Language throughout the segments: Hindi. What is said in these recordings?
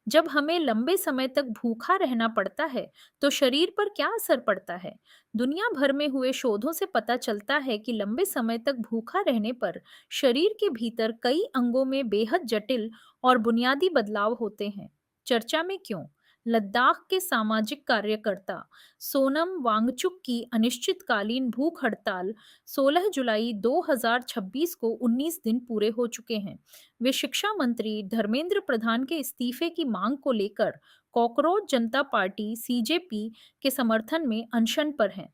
जब हमें लंबे समय तक भूखा रहना पड़ता है, तो शरीर पर क्या असर पड़ता है? दुनिया भर में हुए शोधों से पता चलता है कि लंबे समय तक भूखा रहने पर शरीर के भीतर कई अंगों में बेहद जटिल और बुनियादी बदलाव होते हैं। चर्चा में क्यों? लद्दाख के सामाजिक कार्यकर्ता सोनम वांगचुक की अनिश्चितकालीन भूख हड़ताल 16 जुलाई 2026 को 19 दिन पूरे हो चुके हैं। वे शिक्षा मंत्री धर्मेंद्र प्रधान के इस्तीफे की मांग को लेकर कॉकरोच जनता पार्टी सीजेपी के समर्थन में अनशन पर हैं।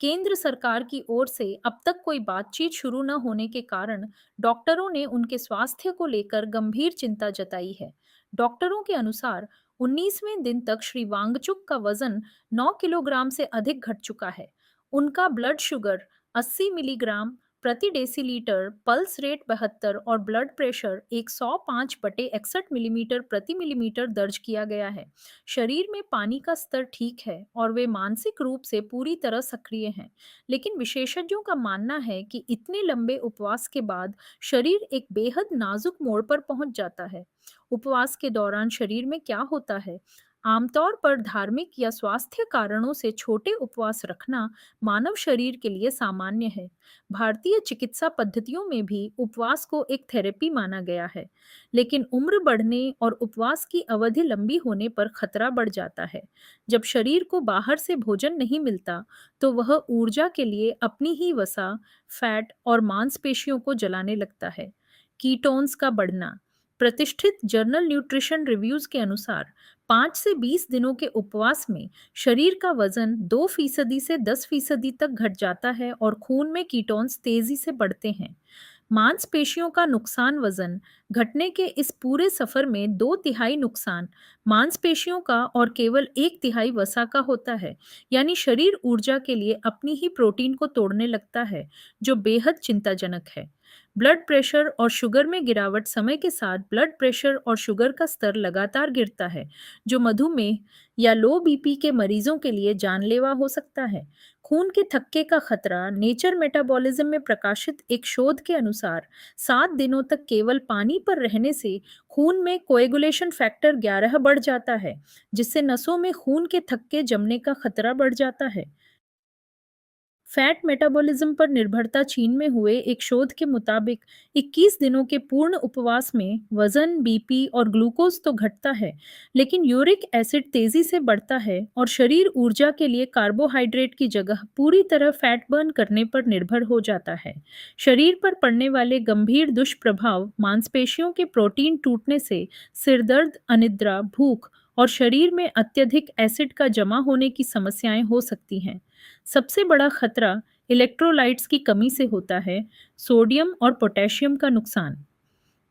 केंद्र सरकार की ओर से अब तक कोई बातचीत शुरू न होने के कारण डॉक्टरों ने उनके स्वास्थ्य को लेकर गंभीर चिंता जताई है। डॉक्टरों के अनुसार 19वें दिन तक श्री वांगचुक का वजन 9 किलोग्राम से अधिक घट चुका है। उनका ब्लड शुगर 80 मिलीग्राम प्रति डेसीलीटर, पल्स रेट 72 और ब्लड प्रेशर 105/61 मिलीमीटर प्रति मिलीमीटर दर्ज किया गया है। शरीर में पानी का स्तर ठीक है और वे मानसिक रूप से पूरी तरह सक्रिय हैं। लेकिन विशेषज्ञों का मानना है कि इतने लंबे उपवास के बाद शरीर एक बेहद नाजुक मोड़ पर पहुंच जाता है। उपवास के दौरान शरीर में क्या होता है? आमतौर पर धार्मिक या स्वास्थ्य कारणों से छोटे उपवास रखना मानव शरीर के लिए सामान्य है। भारतीय चिकित्सा पद्धतियों में भी उपवास को एक थेरेपी माना गया है, लेकिन उम्र बढ़ने और उपवास की अवधि लंबी होने पर खतरा बढ़ जाता है। जब शरीर को बाहर से भोजन नहीं मिलता, तो वह ऊर्जा के लिए अपनी ही वसा, फैट और मांसपेशियों को जलाने लगता है। कीटोन्स का बढ़ना। प्रतिष्ठित जर्नल न्यूट्रिशन रिव्यूज के अनुसार 5 से 20 दिनों के उपवास में शरीर का वजन 2% से 10% तक घट जाता है और खून में कीटोन्स तेजी से बढ़ते हैं। मांसपेशियों का नुकसान। वजन घटने के इस पूरे सफर में 2/3 नुकसान मांसपेशियों का और केवल 1/3 वसा का होता है। यानी शरीर ऊर्जा के लिए अपनी ही प्रोटीन को तोड़ने लगता है, जो बेहद चिंताजनक है। ब्लड प्रेशर और शुगर में गिरावट। समय के साथ ब्लड प्रेशर और शुगर का स्तर लगातार गिरता है, जो मधुमेह या लो बीपी के मरीजों के लिए जानलेवा हो सकता है। खून के थक्के का खतरा। नेचर मेटाबॉलिज्म में प्रकाशित एक शोध के अनुसार 7 दिनों तक केवल पानी पर रहने से खून में कोएगुलेशन फैक्टर 11 बढ़ जाता है, जिससे नसों में खून के थक्के जमने का खतरा बढ़ जाता है। फैट मेटाबॉलिज्म पर निर्भरता। चीन में हुए एक शोध के मुताबिक 21 दिनों के पूर्ण उपवास में वजन, बीपी और ग्लूकोज तो घटता है, लेकिन यूरिक एसिड तेजी से बढ़ता है और शरीर ऊर्जा के लिए कार्बोहाइड्रेट की जगह पूरी तरह फैट बर्न करने पर निर्भर हो जाता है। शरीर पर पड़ने वाले गंभीर दुष्प्रभाव। मांसपेशियों के प्रोटीन टूटने से सिरदर्द, अनिद्रा, भूख और शरीर में अत्यधिक एसिड का जमा होने की समस्याएं हो सकती हैं। सबसे बड़ा खतरा इलेक्ट्रोलाइट्स की कमी से होता है। सोडियम और पोटेशियम का नुकसान।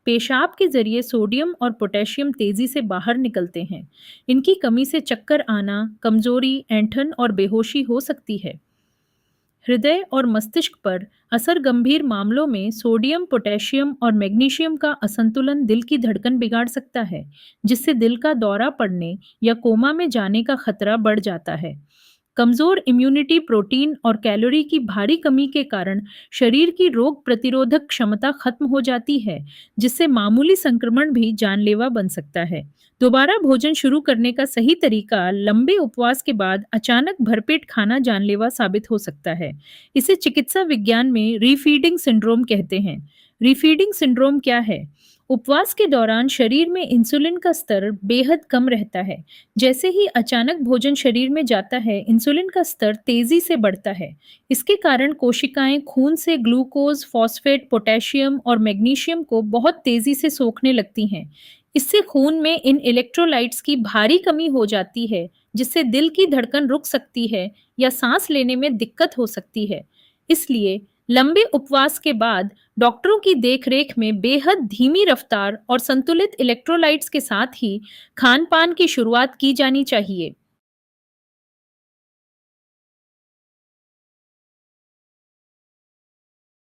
पेशाब के जरिए सोडियम और पोटेशियम तेजी से बाहर निकलते हैं। इनकी कमी से चक्कर आना, कमजोरी, ऐंठन और बेहोशी हो सकती है। हृदय और मस्तिष्क पर असर। गंभीर मामलों में सोडियम, पोटेशियम और मैग्नीशियम का असंतुलन दिल की धड़कन बिगाड़ सकता है, जिससे दिल का दौरा पड़ने या कोमा में जाने का खतरा बढ़ जाता है। कमजोर इम्यूनिटी। प्रोटीन और कैलोरी की भारी कमी के कारण शरीर की रोग प्रतिरोधक क्षमता खत्म हो जाती है, जिससे मामूली संक्रमण भी जानलेवा बन सकता है। दोबारा भोजन शुरू करने का सही तरीका। लंबे उपवास के बाद अचानक भरपेट खाना जानलेवा साबित हो सकता है। इसे चिकित्सा विज्ञान में रीफीडिंग सिंड्रोम कहते हैं। रीफीडिंग सिंड्रोम क्या है? उपवास के दौरान शरीर में इंसुलिन का स्तर बेहद कम रहता है। जैसे ही अचानक भोजन शरीर में जाता है, इंसुलिन का स्तर तेजी से बढ़ता है। इसके कारण कोशिकाएं खून से ग्लूकोज, फॉस्फेट, पोटेशियम और मैग्नीशियम को बहुत तेजी से सोखने लगती हैं। इससे खून में इन इलेक्ट्रोलाइट्स की भारी कमी हो जाती है, जिससे दिल की धड़कन रुक सकती है या सांस लेने में दिक्कत हो सकती है। इसलिए लंबे उपवास के बाद डॉक्टरों की देखरेख में बेहद धीमी रफ्तार और संतुलित इलेक्ट्रोलाइट्स के साथ ही खान पान की शुरुआत की जानी चाहिए।